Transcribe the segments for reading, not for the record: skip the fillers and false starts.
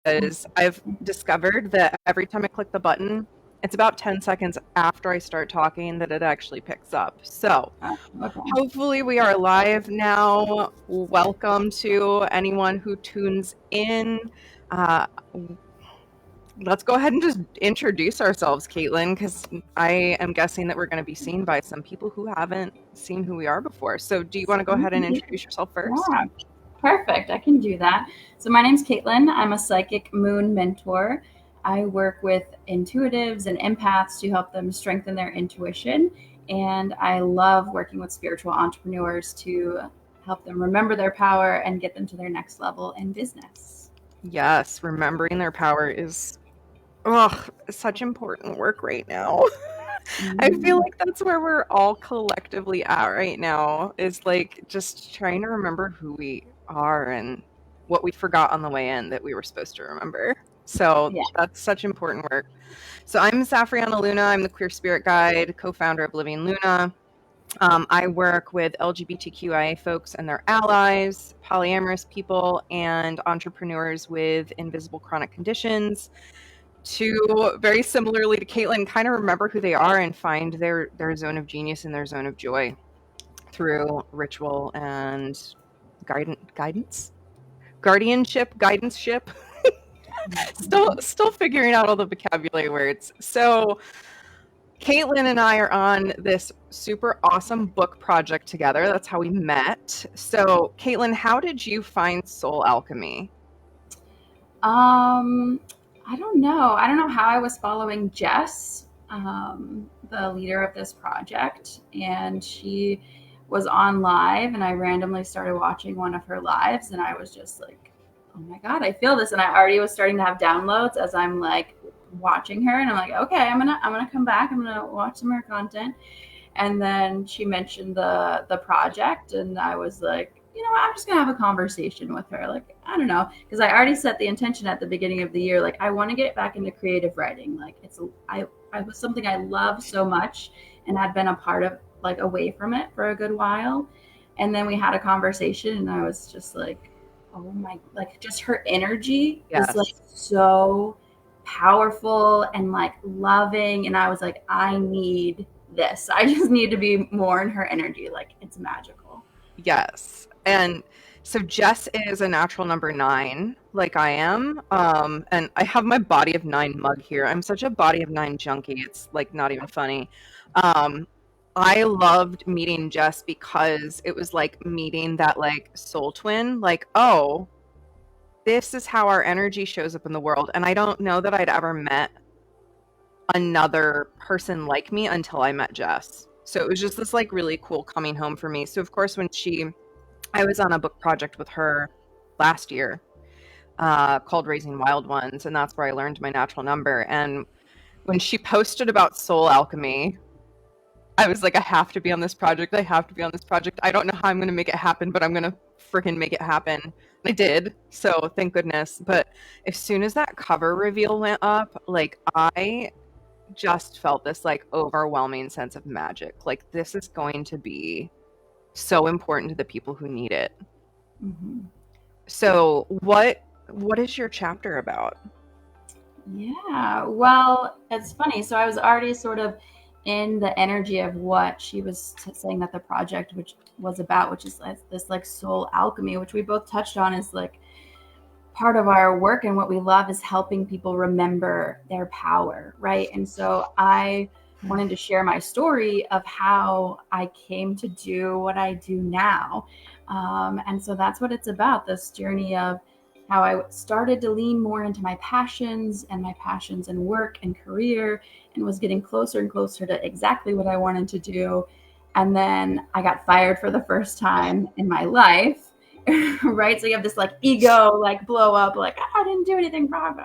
I've discovered that every time I click the button, it's about 10 seconds after I start talking that it actually picks up. So Okay. hopefully we are live now. Welcome to anyone who tunes in. Uh, let's go ahead and just introduce ourselves, Kaitlyn, because I am guessing that we're going to be seen by some people who haven't seen who we are before. So do you want to go ahead and introduce yourself first? Yeah, perfect. I can do that. So my name's Kaitlyn. I'm a psychic moon mentor. I work with intuitives and empaths to help them strengthen their intuition. And I love working with spiritual entrepreneurs to help them remember their power and get them to their next level in business. Yes, remembering their power is such important work right now. I feel Mm, like that's where we're all collectively at right now, is like just trying to remember who we are and what we forgot on the way in that we were supposed to remember. So yeah. that's such important work. So I'm Safrianna Luna. I'm the Queer Spirit Guide, co-founder of Living Luna. I work with LGBTQIA folks and their allies, polyamorous people, and entrepreneurs with invisible chronic conditions to, very similarly to Kaitlyn, kind of remember who they are and find their zone of genius and their zone of joy through ritual and guidance, guardianship, guidanceship. Still figuring out all the vocabulary words. So Kaitlyn and I are on this super awesome book project together. That's how we met. So Kaitlyn, how did you find Soul Alchemy? Um, I don't know. I don't know how I was following Jess, the leader of this project, and she was on live, and I randomly started watching one of her lives, and I was just like, "Oh my god, I feel this!" And I already was starting to have downloads as I'm like watching her, and I'm like, "Okay, I'm gonna come back. I'm gonna watch some of her content." And then she mentioned the project, and I was like, you know, I'm just gonna have a conversation with her. Like, I don't know, because I already set the intention at the beginning of the year. Like, I want to get back into creative writing. Like, I was something I love so much, and had been a part of, like, away from it for a good while. And then we had a conversation, and I was just like, oh my, like, just her energy is like Yes. so powerful and like loving, and I was like, I need this. I just need to be more in her energy. Like, it's magical. Yes. And so Jess is a natural number 9, like I am. And I have my body of 9 mug here. I'm such a body of 9 junkie. It's like not even funny. Um, I loved meeting Jess because it was like meeting that like soul twin. Like, oh, this is how our energy shows up in the world. And I don't know that I'd ever met another person like me until I met Jess. So it was just this like really cool coming home for me. So of course when I was on a book project with her last year, called Raising Wild Ones, and that's where I learned my natural number. And when she posted about soul alchemy, I was like, I have to be on this project. I have to be on this project. I don't know how I'm going to make it happen, but I'm going to freaking make it happen. And I did. So thank goodness. But as soon as that cover reveal went up, like I just felt this like overwhelming sense of magic. Like this is going to be so important to the people who need it. Mm-hmm. So what is your chapter about? Yeah, well, it's funny. So I was already sort of in the energy of what she was saying that the project, which was about, which is like this like soul alchemy, which we both touched on, is like part of our work, and what we love is helping people remember their power, right? And so I wanted to share my story of how I came to do what I do now. And so that's what it's about, this journey of how I started to lean more into my passions and my passions in work and career, and was getting closer and closer to exactly what I wanted to do. And then I got fired for the first time in my life. Right? So you have this like ego, like blow up, like, I didn't do anything wrong.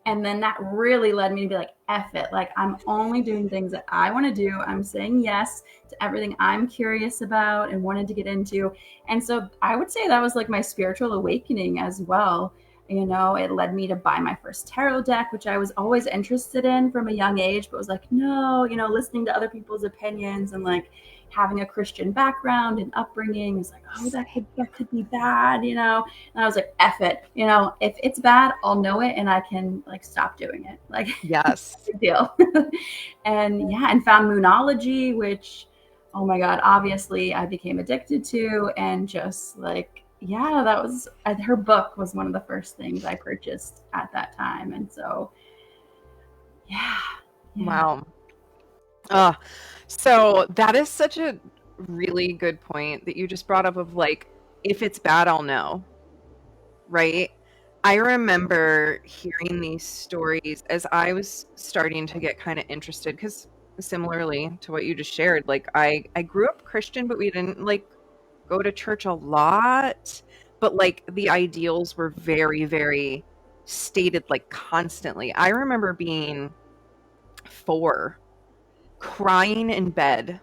And then that really led me to be like, F it. Like, I'm only doing things that I want to do. I'm saying yes to everything I'm curious about and wanted to get into. And so I would say that was like my spiritual awakening as well. You know, it led me to buy my first tarot deck, which I was always interested in from a young age, but was like, no, you know, listening to other people's opinions and like, having a Christian background and upbringing is like, oh, that could be bad, you know. And I was like, F it, you know, if it's bad, I'll know it and I can like stop doing it. Like, Yes. big deal. And yeah, and found Moonology, which, oh my God, obviously I became addicted to, and just like, yeah, that was her book was one of the first things I purchased at that time. And so, yeah, yeah. Wow. So that is such a really good point that you just brought up of like, if it's bad, I'll know, right? I remember hearing these stories as I was starting to get kind of interested because similarly to what you just shared, like I grew up Christian, but we didn't like go to church a lot, but like the ideals were very, very stated like constantly. I remember being 4, crying in bed,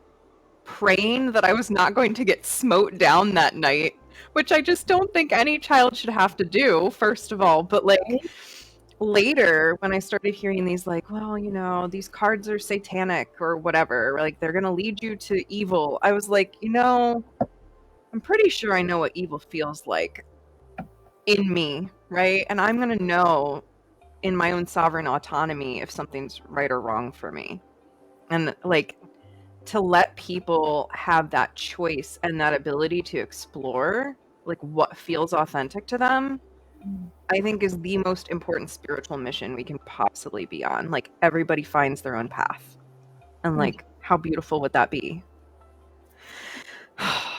praying that I was not going to get smote down that night, which I just don't think any child should have to do, first of all. But like Right? later, when I started hearing these, like, well, you know, these cards are satanic or whatever, or, like they're going to lead you to evil, I was like, you know, I'm pretty sure I know what evil feels like in me, right? And I'm going to know in my own sovereign autonomy if something's right or wrong for me. And like to let people have that choice and that ability to explore like what feels authentic to them, I think is the most important spiritual mission we can possibly be on. Like everybody finds their own path. And like how beautiful would that be?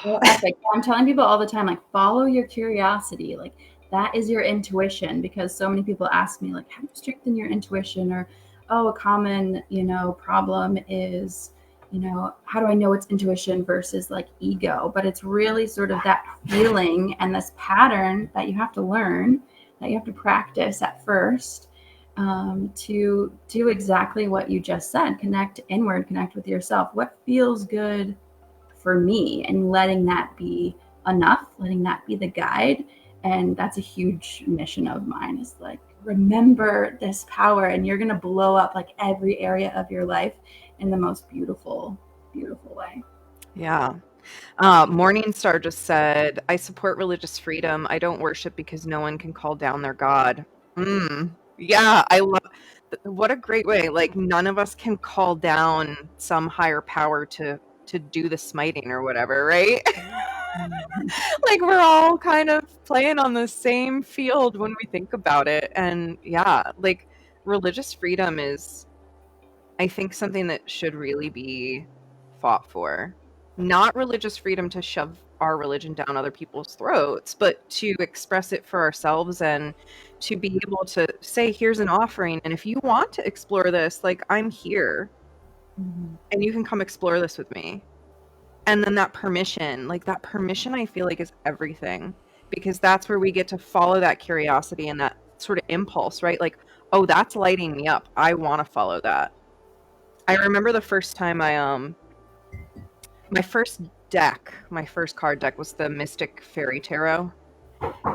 So epic. I'm telling people all the time, like, follow your curiosity. Like, that is your intuition. Because so many people ask me, like, how do you strengthen your intuition? Or, oh, a common, you know, problem is, you know, how do I know it's intuition versus like ego? But it's really sort of that feeling and this pattern that you have to learn, that you have to practice at first, to do exactly what you just said. Connect inward, connect with yourself. What feels good for me, and letting that be enough, letting that be the guide. And that's a huge mission of mine, is like, remember this power and you're going to blow up like every area of your life in the most beautiful, beautiful way. Yeah. Morningstar just said, I support religious freedom. I don't worship because no one can call down their God. Yeah, I love what a great way. Like none of us can call down some higher power to do the smiting or whatever, right? Like we're all kind of playing on the same field when we think about it. And yeah, like religious freedom is, I think, something that should really be fought for. Not religious freedom to shove our religion down other people's throats, but to express it for ourselves and to be able to say, here's an offering. And if you want to explore this, like I'm here and you can come explore this with me. And then that permission, like that permission, I feel like is everything because that's where we get to follow that curiosity and that sort of impulse, right? Like, oh, that's lighting me up. I want to follow that. I remember the first time my first deck, my first card deck was the Mystic Fairy Tarot.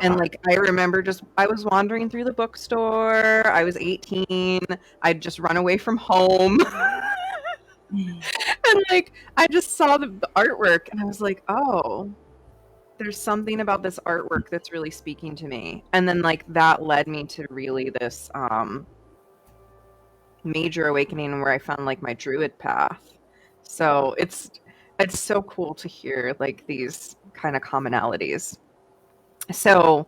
And like I remember just I was wandering through the bookstore. I was 18. I'd just run away from home. And like I just saw the artwork and I was like, "Oh, there's something about this artwork that's really speaking to me." And then like that led me to really this major awakening where I found like my druid path. So it's so cool to hear like these kind of commonalities. So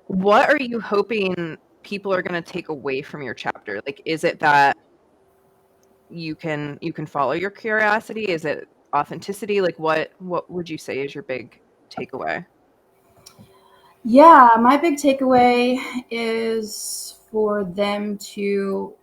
what are you hoping people are going to take away from your chapter? Like is it that you can follow your curiosity? Is it authenticity? Like what would you say is your big takeaway? Yeah, my big takeaway is for them to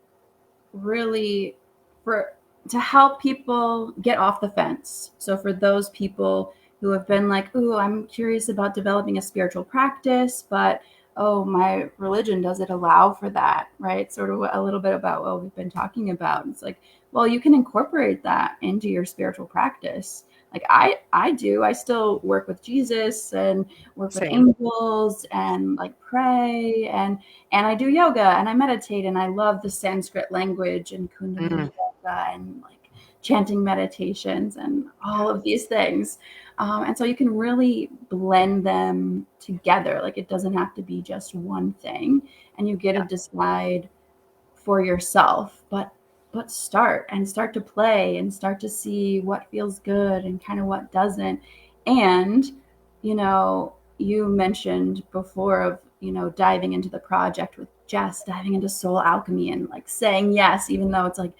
really, for to help people get off the fence. So for those people who have been like, "Ooh, I'm curious about developing a spiritual practice, but oh, my religion doesn't allow for that," right? Sort of a little bit about what we've been talking about. It's like, well, you can incorporate that into your spiritual practice. Like I do. I still work with Jesus and work with Same. angels and like pray, and I do yoga and I meditate and I love the Sanskrit language and Kundalini Mm, yoga and like chanting meditations and all of these things. And so you can really blend them together. Like it doesn't have to be just one thing, and you get to decide for yourself. But start to play and start to see what feels good and kind of what doesn't. And you mentioned before of diving into the project with Jess, diving into soul alchemy and like saying yes, even though it's like,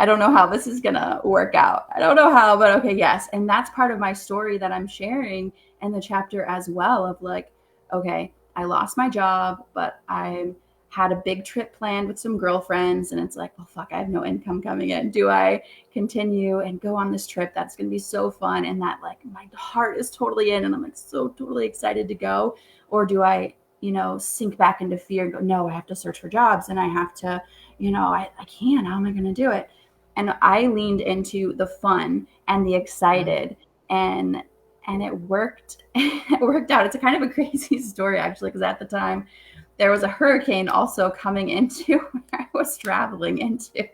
I don't know how this is gonna work out. I don't know how, but okay, yes. And that's part of my story that I'm sharing in the chapter as well, of like, okay, I lost my job, but I had a big trip planned with some girlfriends, and it's like, well, fuck, I have no income coming in. Do I continue and go on this trip that's going to be so fun, and that like my heart is totally in and I'm like so totally excited to go? Or do I sink back into fear and go, no, I have to search for jobs and I have to, I can't, how am I going to do it? And I leaned into the fun and the excited, and it worked. It worked out. It's a kind of a crazy story actually, because at the time there was a hurricane also coming into where I was traveling into.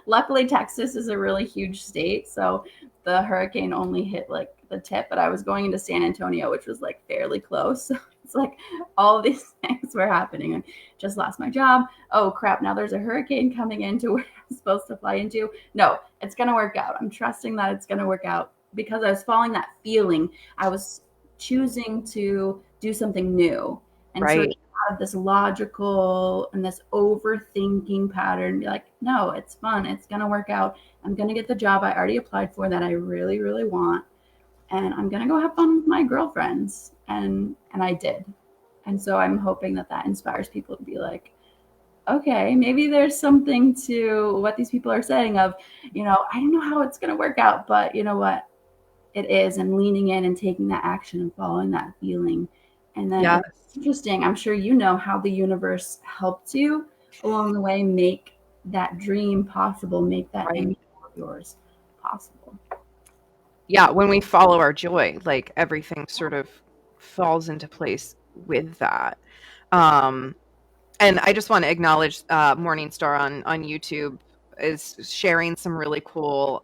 Luckily, Texas is a really huge state, so the hurricane only hit like the tip, but I was going into San Antonio, which was like fairly close. So it's like all these things were happening. And just lost my job. Oh crap, now there's a hurricane coming into where I'm supposed to fly into. No, it's going to work out. I'm trusting that it's going to work out because I was following that feeling. I was choosing to do something new. And so have this logical and this overthinking pattern, be like, no, it's fun, it's gonna work out, I'm gonna get the job I already applied for that I really really want, and I'm gonna go have fun with my girlfriends. And I did. And so I'm hoping that that inspires people to be like, okay, maybe there's something to what these people are saying of, I don't know how it's gonna work out, but you know what, it is. And leaning in and taking that action and following that feeling. And then it's interesting, I'm sure how the universe helped you along the way make that dream possible, make that image of yours possible. Yeah, when we follow our joy, like everything sort of falls into place with that. And I just want to acknowledge Morningstar on YouTube is sharing some really cool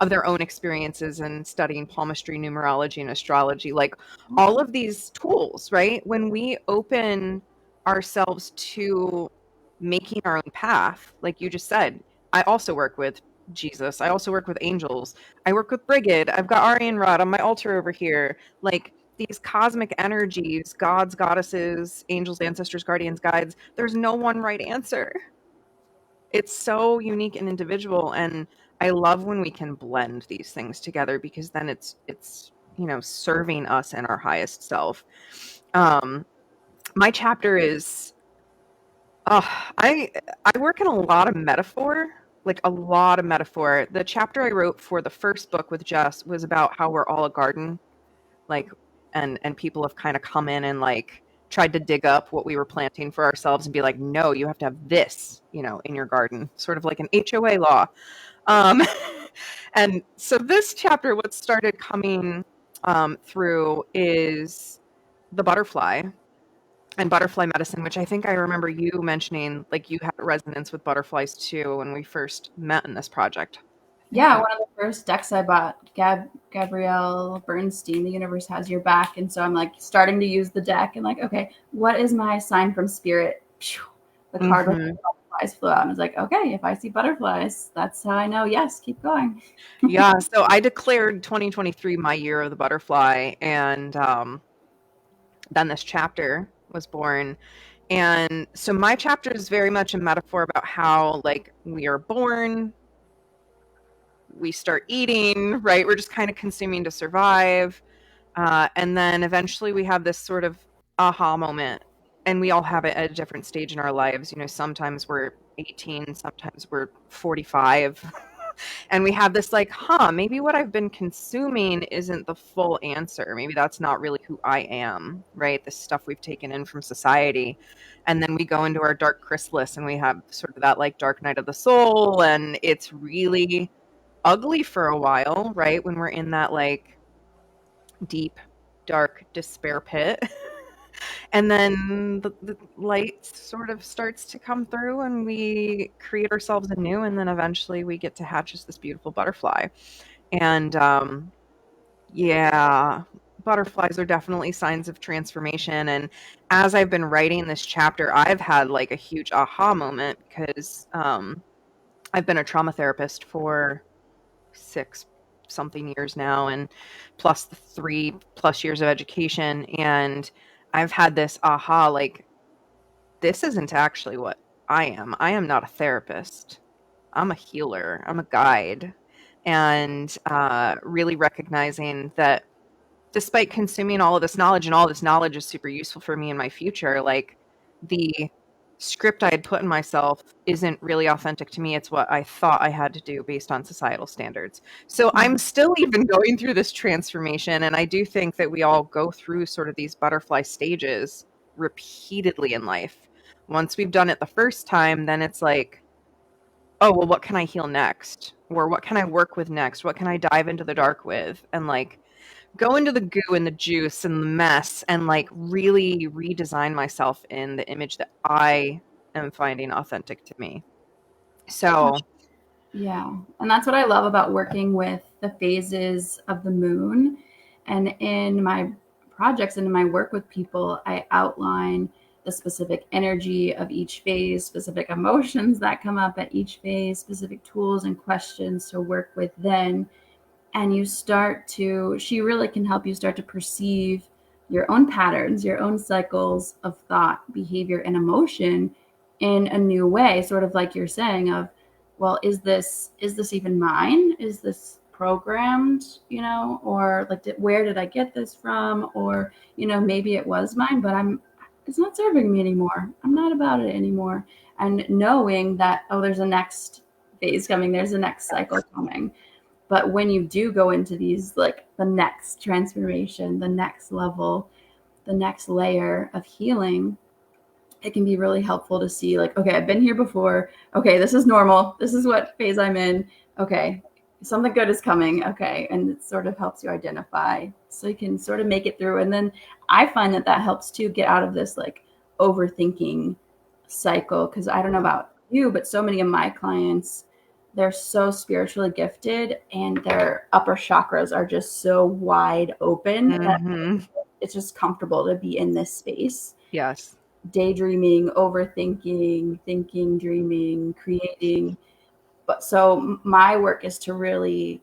of their own experiences and studying palmistry, numerology, and astrology. Like all of these tools, right? When we open ourselves to making our own path, like you just said, I also work with Jesus. I also work with angels. I work with Brigid. I've got Aryan Rod on my altar over here. Like these cosmic energies, gods, goddesses, angels, ancestors, guardians, guides, there's no one right answer. It's so unique and individual, and I love when we can blend these things together, because then it's serving us and our highest self. My chapter is I work in a lot of metaphor, like a lot of metaphor. The chapter I wrote for the first book with Jess was about how we're all a garden, like, and people have kind of come in and like tried to dig up what we were planting for ourselves and be like, no, you have to have this, in your garden, sort of like an HOA law. And so this chapter, what started coming through is the butterfly and butterfly medicine, which I think I remember you mentioning, like you had resonance with butterflies too when we first met in this project. Yeah, one of the first decks I bought, Gabrielle Bernstein, The Universe Has Your Back. And so I'm like starting to use the deck and like, okay, what is my sign from spirit? The card with the butterflies flew out. And I was like, okay, if I see butterflies, that's how I know, yes, keep going. Yeah, so I declared 2023 my year of the butterfly, and then this chapter was born. And so my chapter is very much a metaphor about how, like, we are born, we start eating, right? We're just kind of consuming to survive. And then eventually we have this sort of aha moment, and we all have it at a different stage in our lives. Sometimes we're 18, sometimes we're 45. And we have this like, maybe what I've been consuming isn't the full answer. Maybe that's not really who I am, right? The stuff we've taken in from society. And then we go into our dark chrysalis and we have sort of that like dark night of the soul. And it's really ugly for a while, right? When we're in that like deep, dark despair pit. And then the light sort of starts to come through and we create ourselves anew. And then eventually we get to hatch as this beautiful butterfly. And yeah, butterflies are definitely signs of transformation. And as I've been writing this chapter, I've had like a huge aha moment because I've been a trauma therapist for 6 something years now, and plus the 3+ years of education. And I've had this aha, like, this isn't actually what I am. I am not a therapist. I'm a healer. I'm a guide. And really recognizing that despite consuming all of this knowledge, and all this knowledge is super useful for me in my future, like the script I had put in myself isn't really authentic to me. It's what I thought I had to do based on societal standards. So I'm still even going through this transformation. And I do think that we all go through sort of these butterfly stages repeatedly in life. Once we've done it the first time, then it's like, oh, well, what can I heal next? Or what can I work with next? What can I dive into the dark with? And like, go into the goo and the juice and the mess and like really redesign myself in the image that I am finding authentic to me. So, Yeah. And that's what I love about working with the phases of the moon. And in my projects and in my work with people, I outline the specific energy of each phase, specific emotions that come up at each phase, specific tools and questions to work with then. And she really can help you start to perceive your own patterns, your own cycles of thought, behavior, and emotion in a new way, sort of like you're saying of, well, is this even mine? Is this programmed, or like, where did I get this from? Or, maybe it was mine, but it's not serving me anymore. I'm not about it anymore. And knowing that, oh, there's a next phase coming, there's a next cycle coming. But when you do go into these, like the next transformation, the next level, the next layer of healing, it can be really helpful to see, like, okay, I've been here before. Okay, this is normal. This is what phase I'm in. Okay, something good is coming. Okay. And it sort of helps you identify so you can sort of make it through. And then I find that helps to get out of this like overthinking cycle. Cause I don't know about you, but so many of my clients, they're so spiritually gifted and their upper chakras are just so wide open that it's just comfortable to be in this space. yes. Daydreaming, overthinking, thinking, dreaming, creating. But so my work is to really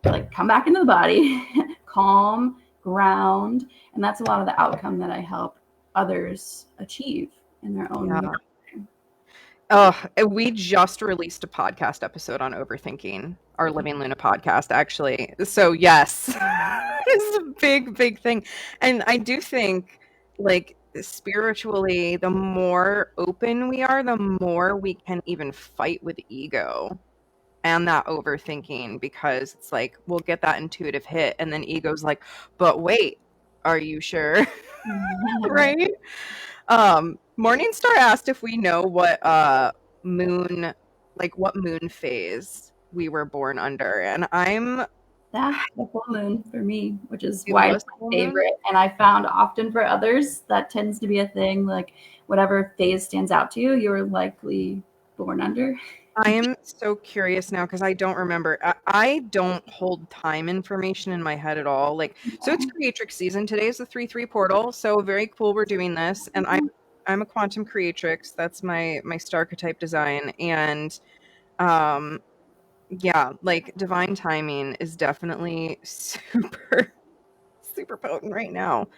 like come back into the body, calm, ground, and that's a lot of the outcome that I help others achieve in their own Yeah. way. Oh, we just released a podcast episode on overthinking, our Living Luna podcast, actually. So, yes, it's a big, big thing. And I do think, like, spiritually, the more open we are, the more we can even fight with ego and that overthinking, because it's like we'll get that intuitive hit, and then ego's like, but wait, are you sure? Right? Morningstar asked if we know what moon, like what moon phase we were born under, and That's the full moon for me, which is it why was it's my full moon. favorite. And I found often for others that tends to be a thing. Like whatever phase stands out to you, you're likely born under. I am so curious now because I don't remember. I don't hold time information in my head at all. Like, so it's Creatrix season. Today is the 3/3 portal, so very cool. We're doing this, and I'm a quantum creatrix. That's my star archetype design, and um, yeah, like divine timing is definitely super super potent right now.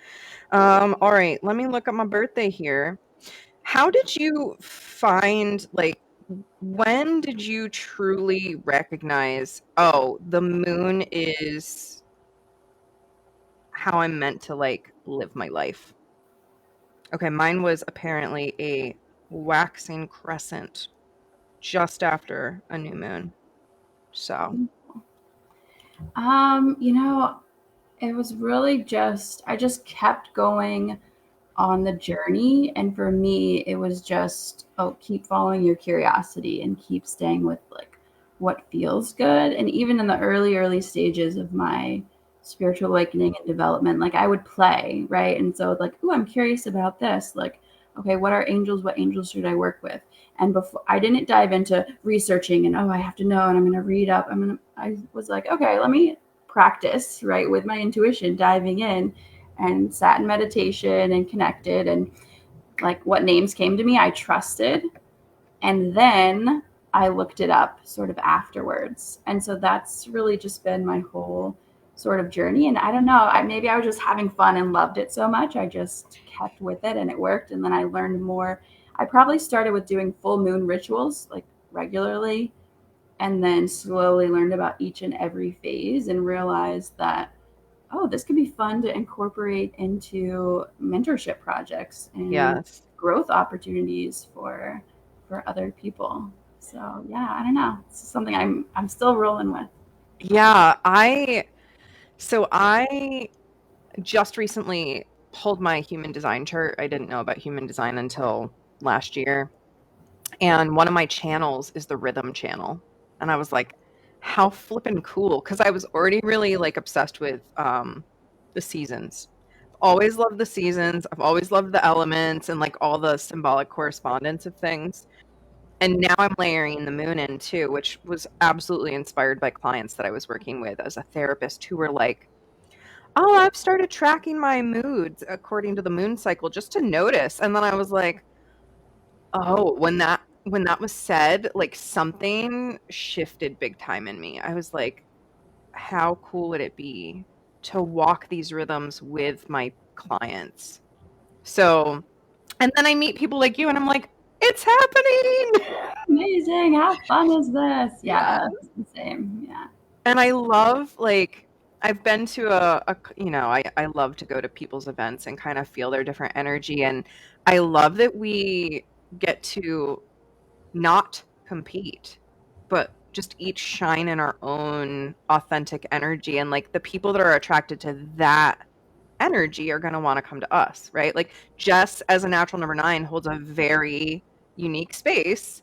All right, let me look at my birthday here. How did you find, like, when did you truly recognize, oh, the moon is how I'm meant to like live my life? Okay, mine was apparently a waxing crescent just after a new moon. So, You know, it was really I just kept going on the journey. And for me, it was just, oh, keep following your curiosity and keep staying with like what feels good. And even in the early stages of my spiritual awakening and development, like I would play, right? And so like, oh, I'm curious about this. Like, okay, what are angels? What angels should I work with? And before I didn't dive into researching and I have to know and I'm gonna read up. I was like, okay, let me practice, right, with my intuition, diving in and sat in meditation and connected and like what names came to me, I trusted. And then I looked it up sort of afterwards. And so that's really just been my whole sort of journey. And I don't know, maybe I was just having fun and loved it so much. I just kept with it and it worked. And then I learned more. I probably started with doing full moon rituals like regularly and then slowly learned about each and every phase and realized that, oh, this could be fun to incorporate into mentorship projects and Yes. growth opportunities for other people. So yeah, I don't know. It's something I'm still rolling with. Yeah, I just recently pulled my human design chart. I didn't know about human design until last year. And one of my channels is the rhythm channel. And I was like, how flippin' cool. Because I was already really like obsessed with the seasons. I've always loved the seasons. I've always loved the elements and like all the symbolic correspondence of things. And now I'm layering the moon in too, which was absolutely inspired by clients that I was working with as a therapist who were like, oh, I've started tracking my moods according to the moon cycle just to notice. And then I was like, oh, when that was said, like something shifted big time in me. I was like, how cool would it be to walk these rhythms with my clients? So, and then I meet people like you and I'm like, it's happening. Amazing. How fun is this? Yeah. Yeah, it's the same. Yeah. And I love like I've been to I love to go to people's events and kind of feel their different energy. And I love that we get to not compete, but just each shine in our own authentic energy. And like the people that are attracted to that energy are going to want to come to us, right? Like Jess, as a natural number 9, holds a very unique space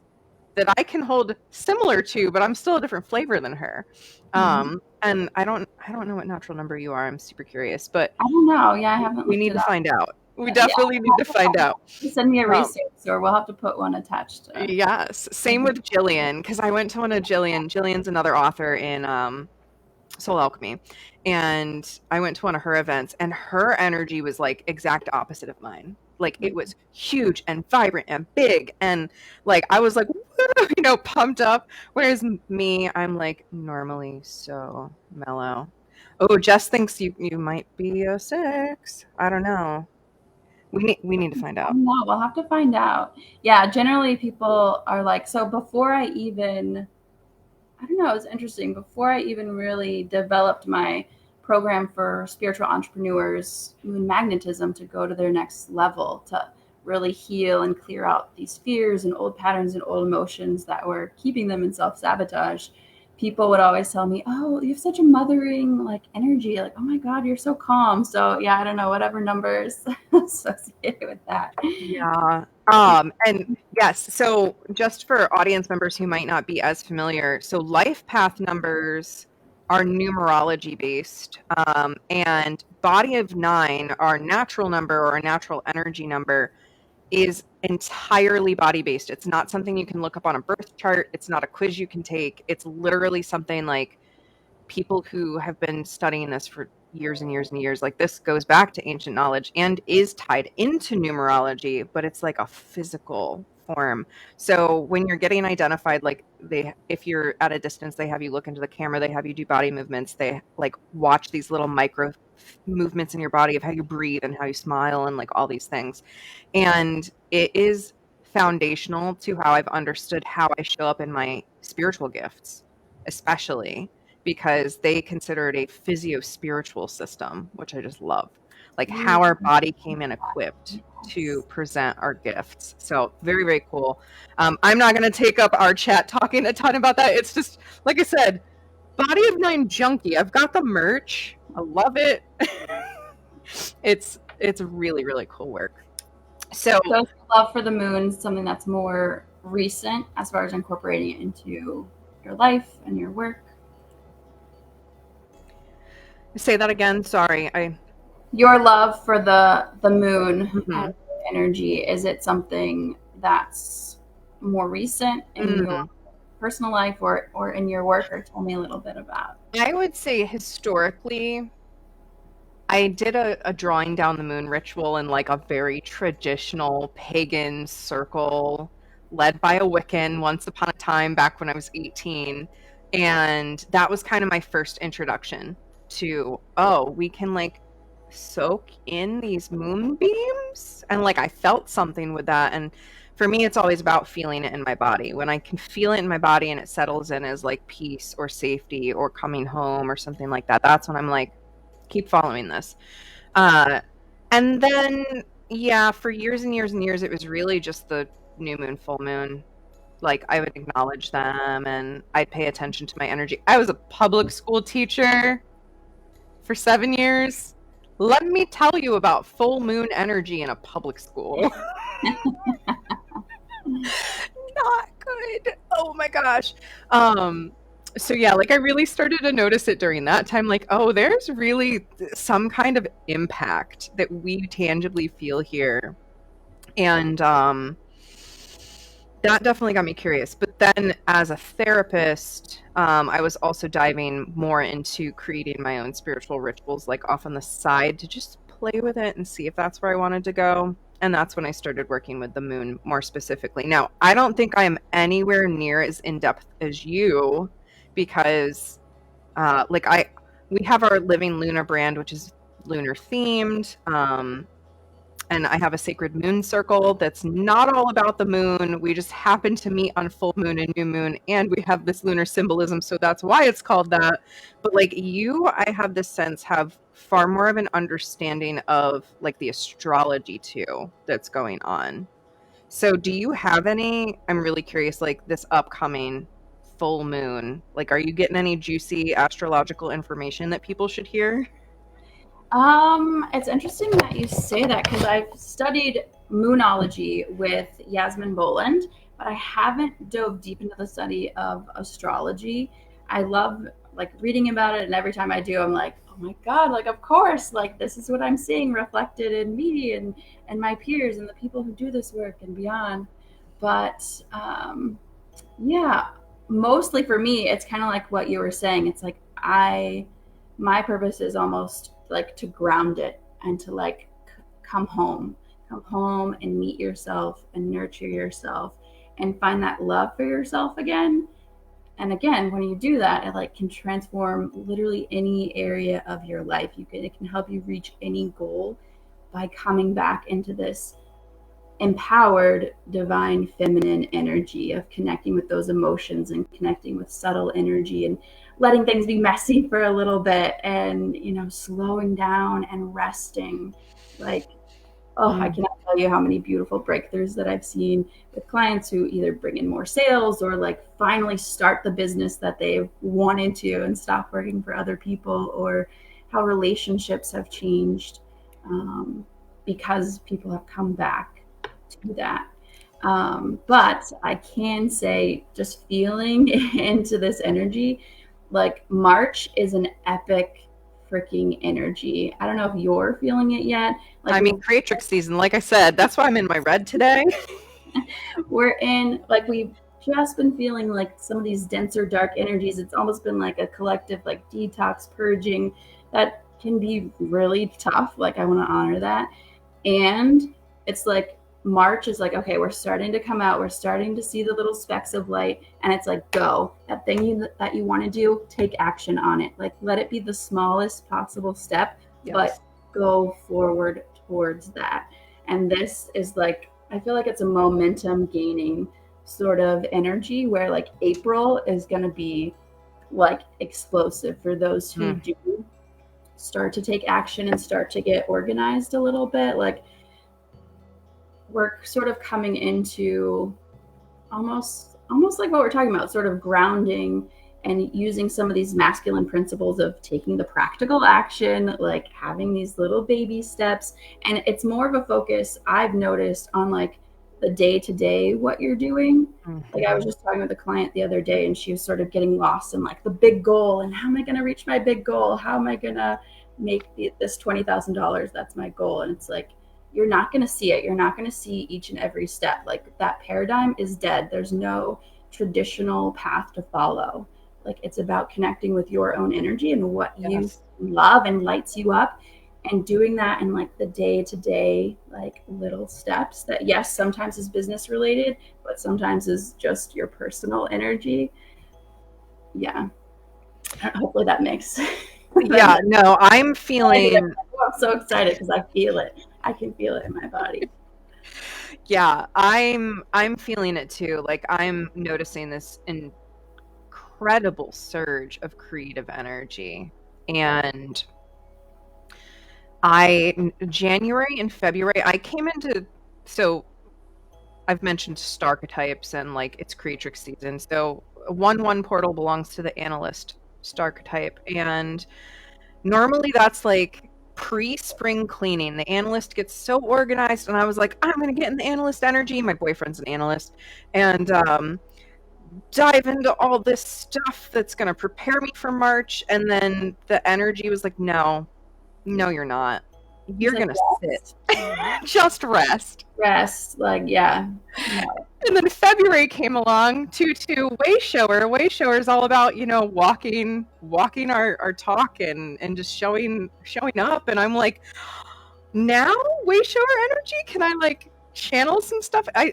that I can hold similar to, but I'm still a different flavor than her. Mhm. And I don't know what natural number you are. I'm super curious, but I don't know. Yeah, I haven't we looked need it to up. find out. We Yeah, definitely need to find out. send me a Um, resource, or we'll have to put one attached to. yes. Same with Jillian, because I went to one of Jillian. Jillian's another author in Soul Alchemy. And I went to one of her events and her energy was like exact opposite of mine. Like it was huge and vibrant and big. And like I was like, pumped up. Whereas me, I'm like normally so mellow. Oh, Jess thinks you might be a 6. I don't know. We need to find I out. don't know. We'll have to find out. Yeah, generally people are like, so before I don't know, it's interesting. Before I even really developed my program for spiritual entrepreneurs, moon magnetism, to go to their next level, to really heal and clear out these fears and old patterns and old emotions that were keeping them in self sabotage, people would always tell me, "Oh, you have such a mothering like energy. Like, oh my God, you're so calm." So yeah, I don't know, whatever numbers associated with that. Yeah. And yes, so just for audience members who might not be as familiar, so life path numbers are numerology based, and body of 9, our natural number or our natural energy number, is entirely body based. It's not something you can look up on a birth chart. It's not a quiz you can take. It's literally something like people who have been studying this for years and years and years, like this goes back to ancient knowledge and is tied into numerology, but it's like a physical form. So when you're getting identified, like if you're at a distance, they have you look into the camera, they have you do body movements, they like watch these little micro movements in your body of how you breathe and how you smile and like all these things. And it is foundational to how I've understood how I show up in my spiritual gifts, especially because they consider it a physio-spiritual system, which I just love. Like how our body came in equipped to present our gifts. So very, very cool. I'm not going to take up our chat talking a ton about that. It's just, like I said, Body of 9 junkie. I've got the merch. I love it. It's really, really cool work. So So love for the moon, something that's more recent as far as incorporating it into your life and your work. Say that again. Sorry. Your love for the moon and Mhm. energy, is it something that's more recent in your Mm. personal life or in your work, or tell me a little bit about? I would say historically, I did a drawing down the moon ritual in like a very traditional pagan circle led by a Wiccan once upon a time back when I was 18. And that was kind of my first introduction to, oh, we can like soak in these moonbeams. And like I felt something with that. And for me, it's always about feeling it in my body. When I can feel it in my body and it settles in as like peace or safety or coming home or something like that, that's when I'm like, keep following this. Uh, and then, yeah, for years and years and years, it was really just the new moon, full moon. Like, I would acknowledge them and I'd pay attention to my energy. I was a public school teacher for 7 years. Let me tell you about full moon energy in a public school. Not good. Oh my gosh. Um, so yeah, like I really started to notice it during that time, like, oh, there's really some kind of impact that we tangibly feel here. And that definitely got me curious. But then as a therapist, I was also diving more into creating my own spiritual rituals, like off on the side to just play with it and see if that's where I wanted to go. And that's when I started working with the moon more specifically. Now, I don't think I am anywhere near as in depth as you because, like, we have our Living Luna brand, which is lunar themed. And I have a sacred moon circle that's not all about the moon. We just happen to meet on full moon and new moon, and we have this lunar symbolism, so that's why it's called that. But like you, I have this sense have far more of an understanding of like the astrology too that's going on. So do you have any, I'm really curious, like this upcoming full moon, like are you getting any juicy astrological information that people should hear? It's interesting that you say that because I've studied Moonology with Yasmin Boland, but I haven't dove deep into the study of astrology. I love like reading about it, and every time I do, I'm like, oh my god, like of course, like this is what I'm seeing reflected in me and my peers and the people who do this work and beyond. But yeah, mostly for me, it's kind of like what you were saying. It's like my purpose is almost like to ground it and to like come home, come home and meet yourself and nurture yourself and find that love for yourself again. And again, when you do that, it like can transform literally any area of your life. It can help you reach any goal by coming back into this empowered divine feminine energy of connecting with those emotions and connecting with subtle energy and letting things be messy for a little bit, and slowing down and resting. Like, oh, I Mm. cannot tell you how many beautiful breakthroughs that I've seen with clients who either bring in more sales or like finally start the business that they've wanted to and stop working for other people, or how relationships have changed because people have come back to that. But I can say, just feeling into this energy, like March is an epic freaking energy. I don't know if you're feeling it yet. Like I mean, Creatrix season, like I said, that's why I'm in my red today. we're in, like we've just been feeling like some of these denser dark energies. It's almost been like a collective like detox purging that can be really tough. Like I want to honor that. And it's like March is like, okay, we're starting to come out. We're starting to see the little specks of light, and it's like, go, that thing that you want to do, take action on it. Like, let it be the smallest possible step, Yes. but go forward towards that. And this is like, I feel like it's a momentum gaining sort of energy where like April is going to be like explosive for those who Mm. do start to take action and start to get organized a little bit. Like, we're sort of coming into almost like what we're talking about, sort of grounding and using some of these masculine principles of taking the practical action, like having these little baby steps. And it's more of a focus I've noticed on like the day to day what you're doing. Like I was Mhm. just talking with a client the other day, and she was sort of getting lost in like the big goal and how am I going to reach my big goal? How am I going to make this $20,000? That's my goal. And it's like, you're not going to see it. You're not going to see each and every step. Like that paradigm is dead. There's no traditional path to follow. Like it's about connecting with your own energy and what you Yes. love and lights you up, and doing that in like the day to day, like little steps that, yes, sometimes is business related, but sometimes is just your personal energy. Yeah. Hopefully that makes that Yeah, makes no, I'm idea. feeling, Oh, I'm so excited because I feel it. I can feel it in my body. yeah, I'm feeling it too. Like I'm noticing this incredible surge of creative energy. And January and February, I came into, so I've mentioned star archetypes and like it's Creatrix season. So 1/1 portal belongs to the analyst star archetype. And normally that's like pre-spring cleaning. The analyst gets so organized, and I was like, I'm gonna get in the analyst energy. My boyfriend's an analyst, and dive into all this stuff that's gonna prepare me for March. And then the energy was like, no, no, you're not. He's You're like, gonna sit. rest, Just rest. rest. Like, yeah, no. And then February came along, 2/2 way shower. Way shower is all about, walking our talk and just showing up. And I'm like, now way shower energy? Can I like channel some stuff? I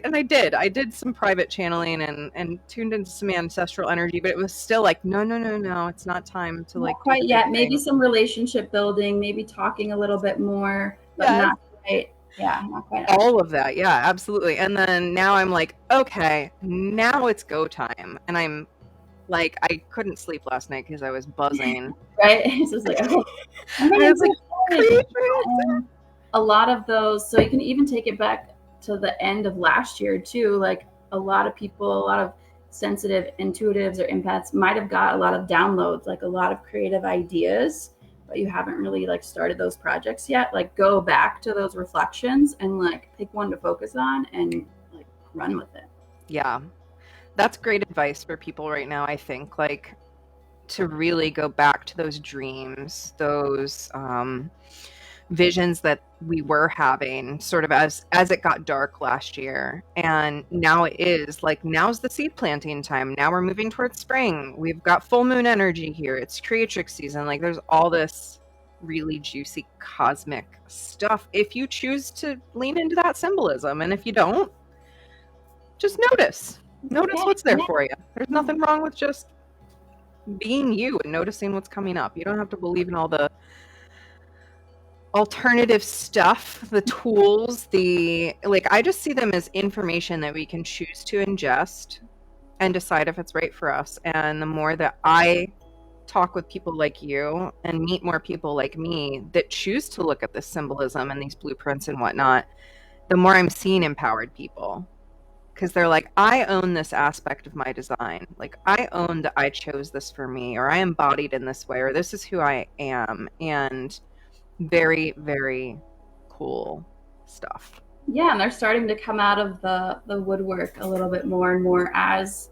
did some private channeling and tuned into some ancestral energy, but it was still like, no, no, no, no, it's not time to Not like do quite the big yet. Maybe thing. some relationship building, maybe talking a little bit more, but Yes. not quite. Yeah, not quite All energy. of that. Yeah, absolutely. And then now I'm like, okay, now it's go time. And I'm like, I couldn't sleep last night because I was buzzing. Right? It's just like, okay, I'm I ready was like, to play. Creatrix. And a lot of those, so you can even take it back to the end of last year too. Like a lot of people, a lot of sensitive intuitives or empaths might have got a lot of downloads, like a lot of creative ideas, but you haven't really like started those projects yet. Like go back to those reflections and like pick one to focus on and like run with it. Yeah, that's great advice for people right now, I think. Like, to really go back to those dreams, those visions that we were having sort of as it got dark last year. And now it is like, now's the seed planting time. Now we're moving towards spring. We've got full moon energy here. It's Creatrix season. Like there's all this really juicy cosmic stuff if you choose to lean into that symbolism. And if you don't, just It's notice okay. what's there Yeah. for you. There's nothing wrong with just being you and noticing what's coming up. You don't have to believe in all the alternative stuff, the tools, I just see them as information that we can choose to ingest and decide if it's right for us. And the more that I talk with people like you and meet more people like me that choose to look at this symbolism and these blueprints and whatnot, the more I'm seeing empowered people. Because they're like, I own this aspect of my design. Like, I own that I chose this for me, or I embodied in this way, or this is who I am. And very, very cool stuff. Yeah, and they're starting to come out of the woodwork a little bit more and more as,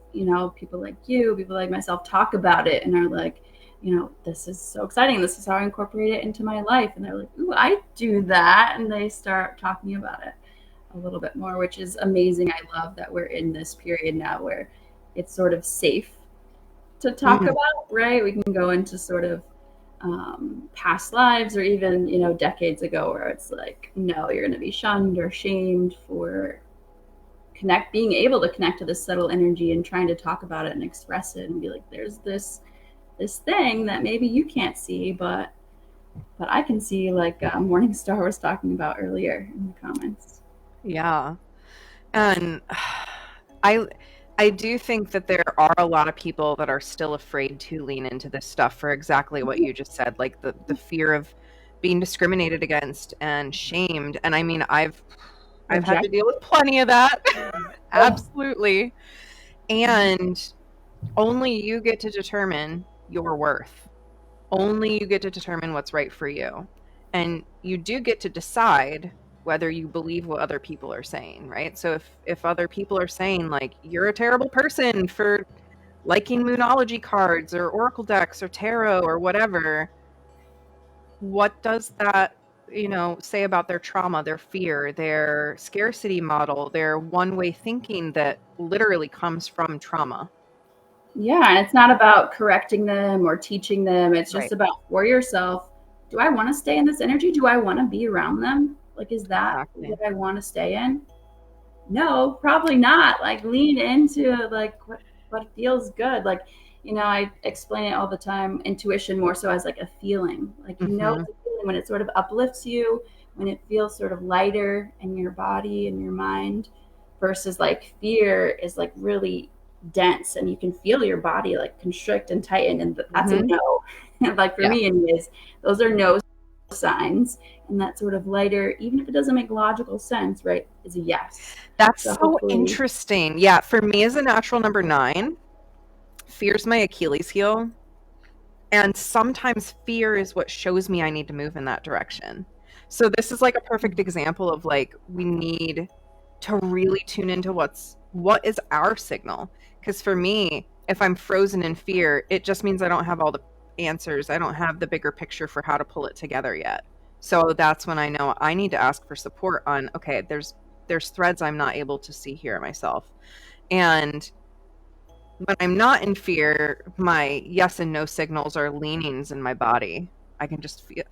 people like you, people like myself talk about it and are like, this is so exciting. This is how I incorporate it into my life. And they're like, ooh, I do that. And they start talking about it a little bit more, which is amazing. I love that we're in this period now where it's sort of safe to talk Mhm. about, right? We can go into sort of past lives or even, decades ago where it's like, no, you're going to be shunned or shamed for being able to connect to this subtle energy and trying to talk about it and express it and be like, there's this thing that maybe you can't see, but I can see, like Morningstar was talking about earlier in the comments. Yeah. And I I do think that there are a lot of people that are still afraid to lean into this stuff for exactly what you just said, like the fear of being discriminated against and shamed. And I mean, I've had to Reject. deal with plenty of that. Oh, Absolutely. And only you get to determine your worth. Only you get to determine what's right for you. And you do get to decide whether you believe what other people are saying, right? So if other people are saying like, you're a terrible person for liking Moonology cards or Oracle decks or tarot or whatever, what does that, say about their trauma, their fear, their scarcity model, their one-way thinking that literally comes from trauma? Yeah, and it's not about correcting them or teaching them. It's just Right. about for yourself. Do I want to stay in this energy? Do I want to be around them? Like, is that Exactly. what I want to stay in? No, probably not. Like, lean into like what feels good. Like, I explain it all the time. Intuition more so as like a feeling. Like, Mm-hmm. it's a feeling when it sort of uplifts you, when it feels sort of lighter in your body and your mind, versus like fear is like really dense and you can feel your body like constrict and tighten, and that's a Mm-hmm. no. Like for Yeah. me anyways, those are no signs. And that sort of lighter, even if it doesn't make logical sense, right, is a yes. That's So so hopefully. interesting. Yeah, for me as a natural number 9, fear's my Achilles heel. And sometimes fear is what shows me I need to move in that direction. So this is like a perfect example of like, we need to really tune into what is our signal. Because for me, if I'm frozen in fear, it just means I don't have all the answers. I don't have the bigger picture for how to pull it together yet. So that's when I know I need to ask for support on, okay, there's threads I'm not able to see here myself. And when I'm not in fear, my yes and no signals are leanings in my body. I can just feel.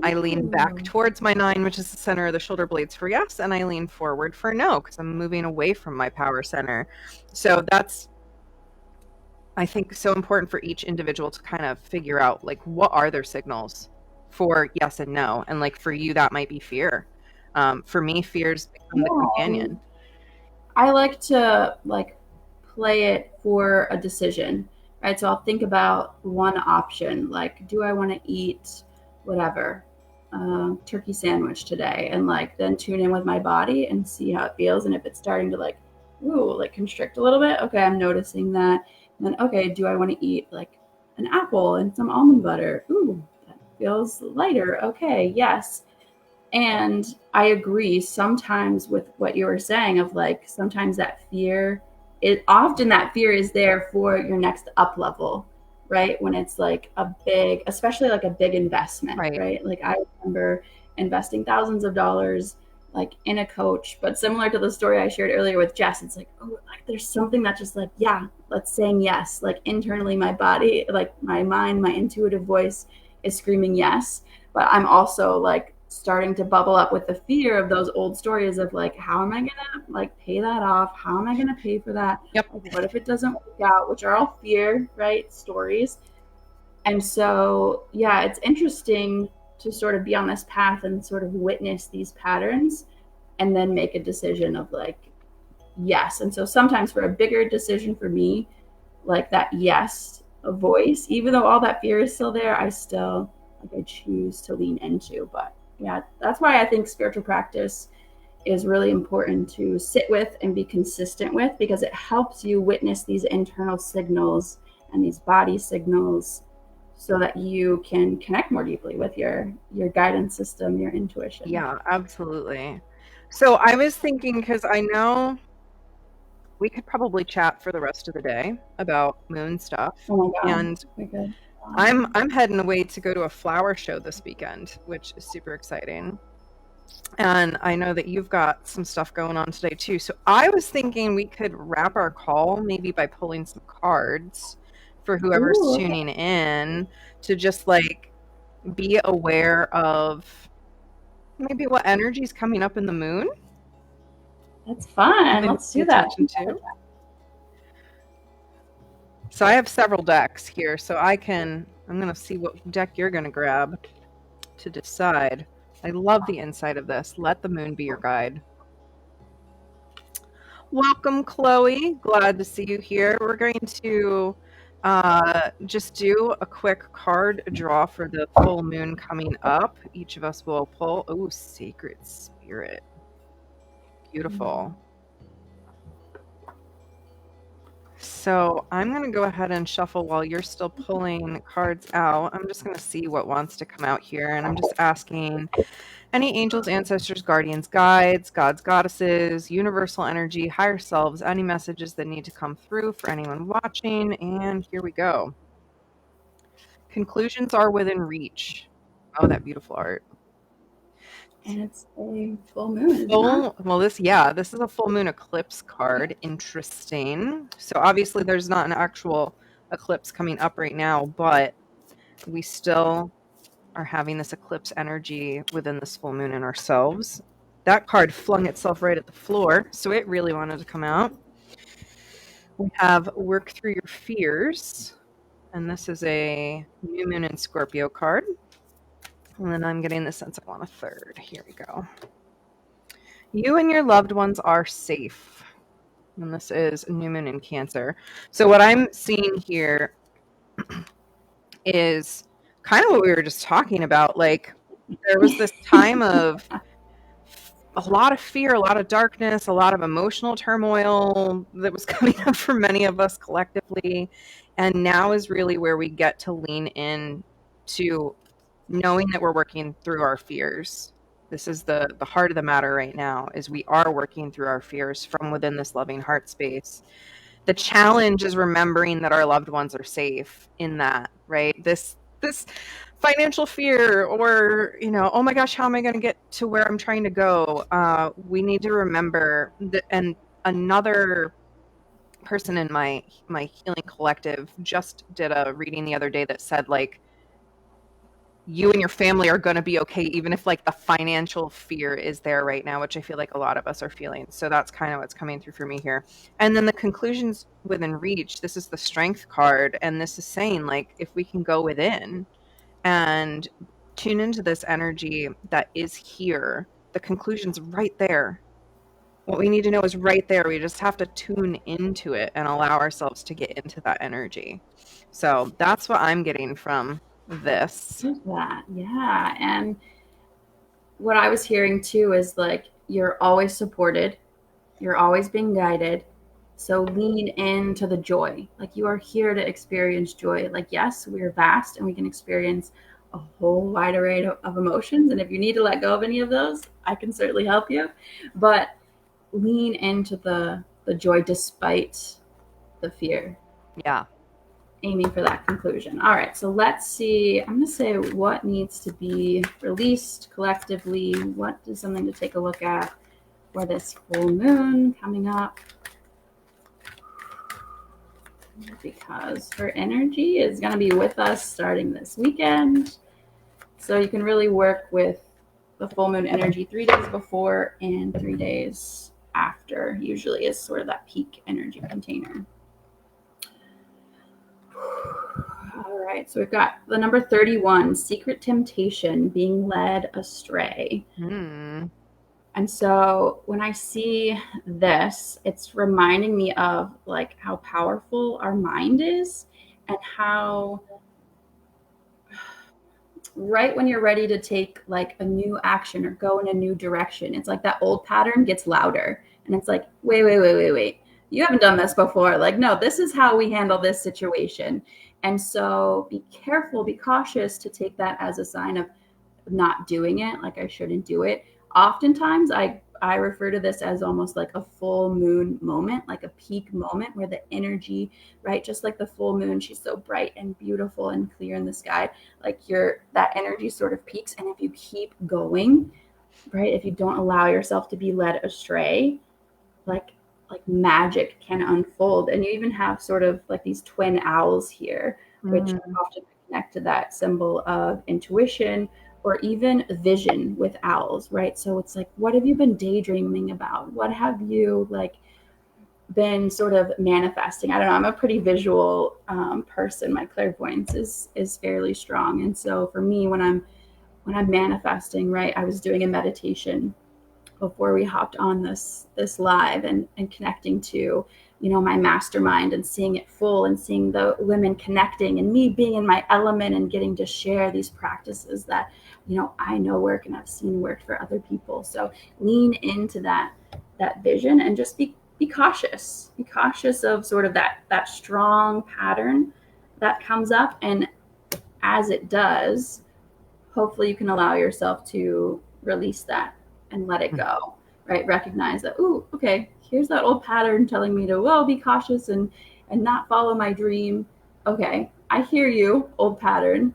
I lean back Ooh. towards my 9, which is the center of the shoulder blades, for yes, and I lean forward for no, because I'm moving away from my power center. So that's, I think, so important for each individual to kind of figure out, like, what are their signals for yes and no. And like for you, that might be fear. For me, fear's become the Yeah, companion. I like to like play it for a decision, right? So I'll think about one option, like, do I want to eat whatever turkey sandwich today, and like then tune in with my body and see how it feels, and if it's starting to like, ooh, like constrict a little bit, okay, I'm noticing that. And then okay, do I want to eat like an apple and some almond butter? Ooh, that feels lighter. Okay, yes. And I agree sometimes with what you were saying of like sometimes that fear, it often that fear is there for your next up level, right? When it's like a big, especially like a big investment, Right. right? Like I remember investing thousands of dollars like in a coach, but similar to the story I shared earlier with Jess, it's like, oh, like there's something that just like, yeah, let's saying yes. Like internally my body, like my mind, my intuitive voice is screaming yes, but I'm also like starting to bubble up with the fear of those old stories of like, how am I gonna like pay that off? How am I gonna pay for that? Yep. Like, what if it doesn't work out? Which are all fear, right? Stories. And so, yeah, it's interesting to sort of be on this path and sort of witness these patterns and then make a decision of like, yes. And so sometimes for a bigger decision for me, like that yes, a voice, even though all that fear is still there, I still like I choose to lean into. But yeah, that's why I think spiritual practice is really important to sit with and be consistent with, because it helps you witness these internal signals and these body signals so that you can connect more deeply with your guidance system, your intuition. Yeah, absolutely. So I was thinking, because I know we could probably chat for the rest of the day about moon stuff. Oh my god. And Okay, good. I'm heading away to go to a flower show this weekend, which is super exciting. And I know that you've got some stuff going on today too. So I was thinking we could wrap our call maybe by pulling some cards for whoever's Ooh, okay. tuning in, to just like be aware of maybe what energy is coming up in the moon, That's fun. something to Let's pay do that. attention to. So I have several decks here, so I'm going to see what deck you're going to grab to decide. I love the inside of this. Let the moon be your guide. Welcome, Chloe. Glad to see you here. We're going to just do a quick card draw for the full moon coming up. Each of us will pull. Oh, Sacred Spirit. Beautiful. So I'm going to go ahead and shuffle while you're still pulling cards out. I'm just going to see what wants to come out here. And I'm just asking any angels, ancestors, guardians, guides, gods, goddesses, universal energy, higher selves, any messages that need to come through for anyone watching. And here we go. Conclusions are within reach. Oh, that beautiful art. And it's a full moon, is it not? Well, this is a full moon eclipse card. Interesting. So obviously there's not an actual eclipse coming up right now, but we still are having this eclipse energy within this full moon in ourselves. That card flung itself right at the floor, so it really wanted to come out. We have work through your fears, and this is a new moon in Scorpio card. And then I'm getting the sense I want a third. Here we go. You and your loved ones are safe. And this is new moon in Cancer. So what I'm seeing here is kind of what we were just talking about. Like, there was this time of a lot of fear, a lot of darkness, a lot of emotional turmoil that was coming up for many of us collectively. And now is really where we get to lean in to knowing that we're working through our fears. This is the heart of the matter right now, is we are working through our fears from within this loving heart space. The challenge is remembering that our loved ones are safe in that, right? This financial fear, or, you know, oh my gosh, how am I going to get to where I'm trying to go? We need to remember that. And another person in my healing collective just did a reading the other day that said, like, you and your family are going to be okay, even if like the financial fear is there right now, which I feel like a lot of us are feeling. So that's kind of what's coming through for me here. And then the conclusions within reach. This is the strength card. And this is saying, like, if we can go within and tune into this energy that is here, the conclusion's right there. What we need to know is right there. We just have to tune into it and allow ourselves to get into that energy. So that's what I'm getting from this. That, yeah. And what I was hearing too is like, you're always supported, you're always being guided. So lean into the joy. Like, you are here to experience joy. Like, yes, we're vast and we can experience a whole wide array of emotions. And if you need to let go of any of those, I can certainly help you. But lean into the joy despite the fear. Yeah. Aiming for that conclusion. All right, so let's see. I'm going to say what needs to be released collectively. What is something to take a look at for this full moon coming up? Because her energy is going to be with us starting this weekend. So you can really work with the full moon energy 3 days before and 3 days after, usually is sort of that peak energy container. All right, so we've got the number 31, secret temptation, being led astray. And so when I see this, it's reminding me of like how powerful our mind is, and how right when you're ready to take like a new action or go in a new direction, it's like that old pattern gets louder, and it's like, wait. You haven't done this before. Like, no, this is how we handle this situation. And so be careful, be cautious to take that as a sign of not doing it, like I shouldn't do it. Oftentimes I refer to this as almost like a full moon moment, like a peak moment where the energy, right, just like the full moon, she's so bright and beautiful and clear in the sky, like that energy sort of peaks. And if you keep going, right, if you don't allow yourself to be led astray, like magic can unfold. And you even have sort of like these twin owls here, which often connect to that symbol of intuition or even vision with owls, right? So it's like, what have you been daydreaming about? What have you like been sort of manifesting? I don't know. I'm a pretty visual person. My clairvoyance is fairly strong. And so for me, when I'm manifesting, right, I was doing a meditation before we hopped on this live, and connecting to, you know, my mastermind and seeing it full, and seeing the women connecting and me being in my element and getting to share these practices that, you know, I know work and I've seen work for other people. So lean into that vision and just be be cautious. Be cautious of sort of that strong pattern that comes up, and as it does, hopefully you can allow yourself to release that and let it go. Right? Recognize that, ooh, okay, here's that old pattern telling me to, well, be cautious and not follow my dream. Okay, I hear you, old pattern.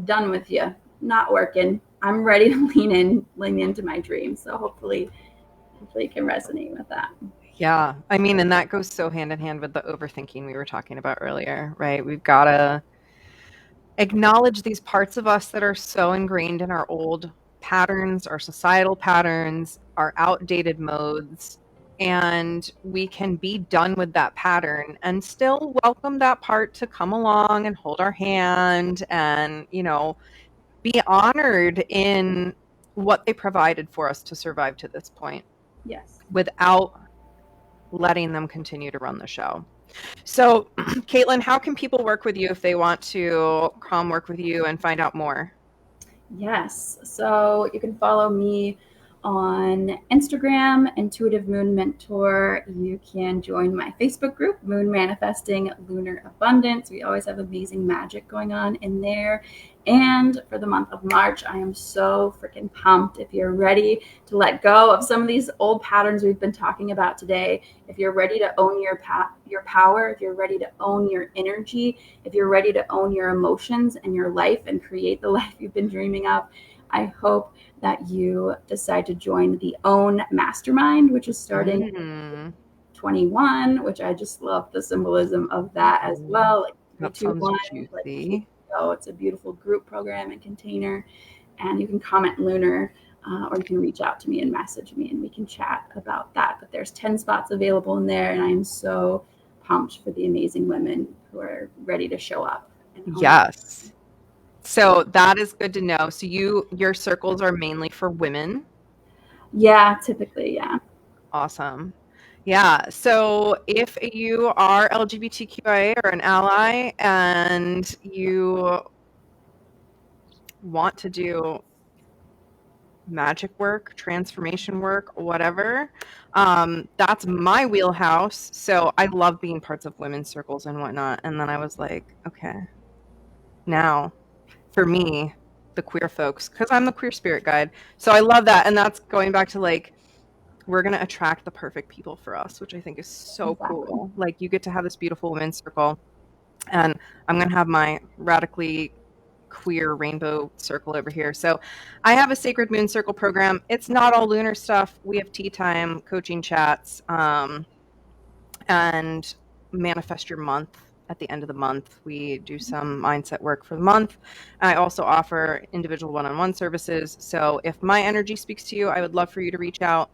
Done with you. Not working. I'm ready to lean into my dream. So hopefully you can resonate with that. Yeah. I mean, and that goes so hand in hand with the overthinking we were talking about earlier, right? We've got to acknowledge these parts of us that are so ingrained in our old patterns, our societal patterns, our outdated modes, and we can be done with that pattern and still welcome that part to come along and hold our hand and, be honored in what they provided for us to survive to this point Yes. without letting them continue to run the show. So, Kaitlyn, how can people work with you if they want to come work with you and find out more? Yes. So you can follow me on Instagram, Intuitive Moon Mentor. You can join my Facebook group, Moon Manifesting Lunar Abundance. We always have amazing magic going on in there. And for the month of March, I am so freaking pumped. If you're ready to let go of some of these old patterns we've been talking about today, if you're ready to own your power, if you're ready to own your energy, if you're ready to own your emotions and your life and create the life you've been dreaming of, I hope that you decide to join the OWN Mastermind, which is starting 21, which I just love the symbolism of that as well. Like That 3, 2, sounds 1, like juicy. so it's a beautiful group program and container. And you can comment lunar, or you can reach out to me and message me and we can chat about that. But there's 10 spots available in there, and I am so pumped for the amazing women who are ready to show up. Yes. So that is good to know. So your circles are mainly for women. Yeah, typically, yeah. Awesome. Yeah. So if you are LGBTQIA or an ally and you want to do magic work, transformation work, whatever, that's my wheelhouse. So I love being parts of women's circles and whatnot. And then I was like, okay, now for me, the queer folks, because I'm the queer spirit guide. So I love that. And that's going back to like, we're going to attract the perfect people for us, which I think is so Exactly. cool. Like you get to have this beautiful women's circle, and I'm going to have my radically queer rainbow circle over here. So I have a Sacred Moon Circle program. It's not all lunar stuff. We have tea time, coaching chats, and manifest your month. At the end of the month, we do some mindset work for the month. I also offer individual one-on-one services. So if my energy speaks to you, I would love for you to reach out.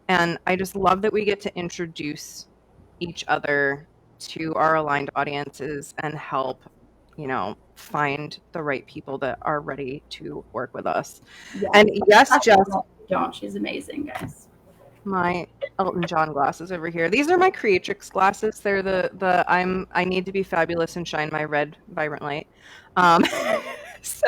And I just love that we get to introduce each other to our aligned audiences and help, find the right people that are ready to work with us. Yeah. And yes, Jess, Don't. She's amazing, guys. my Elton John glasses over here. These are my Creatrix glasses. They're the I need to be fabulous and shine my red vibrant light. So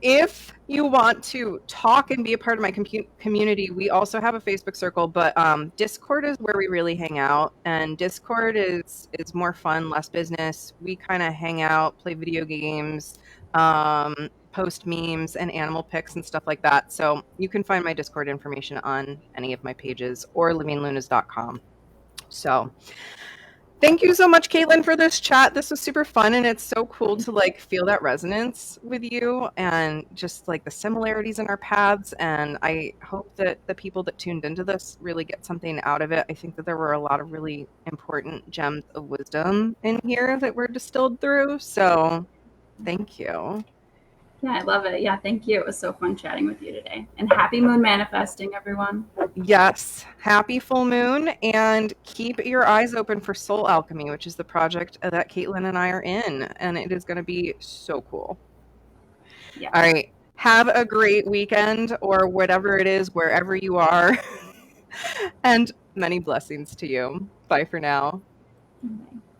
if you want to talk and be a part of my community, we also have a Facebook circle, but Discord is where we really hang out. And Discord is more fun, less business. We kind of hang out, play video games, post memes and animal pics and stuff like that. So you can find my Discord information on any of my pages or livinglunas.com. So thank you so much, Kaitlyn, for this chat. This was super fun, and it's so cool to like feel that resonance with you and just like the similarities in our paths. And I hope that the people that tuned into this really get something out of it. I think that there were a lot of really important gems of wisdom in here that were distilled through. So thank you. Yeah, I love it. Yeah, thank you. It was so fun chatting with you today. And happy moon manifesting, everyone. Yes, happy full moon, and keep your eyes open for Soul Alchemy, which is the project that Kaitlyn and I are in, and it is going to be so cool. Yeah. All right. Have a great weekend or whatever it is, wherever you are. And many blessings to you. Bye for now. Okay.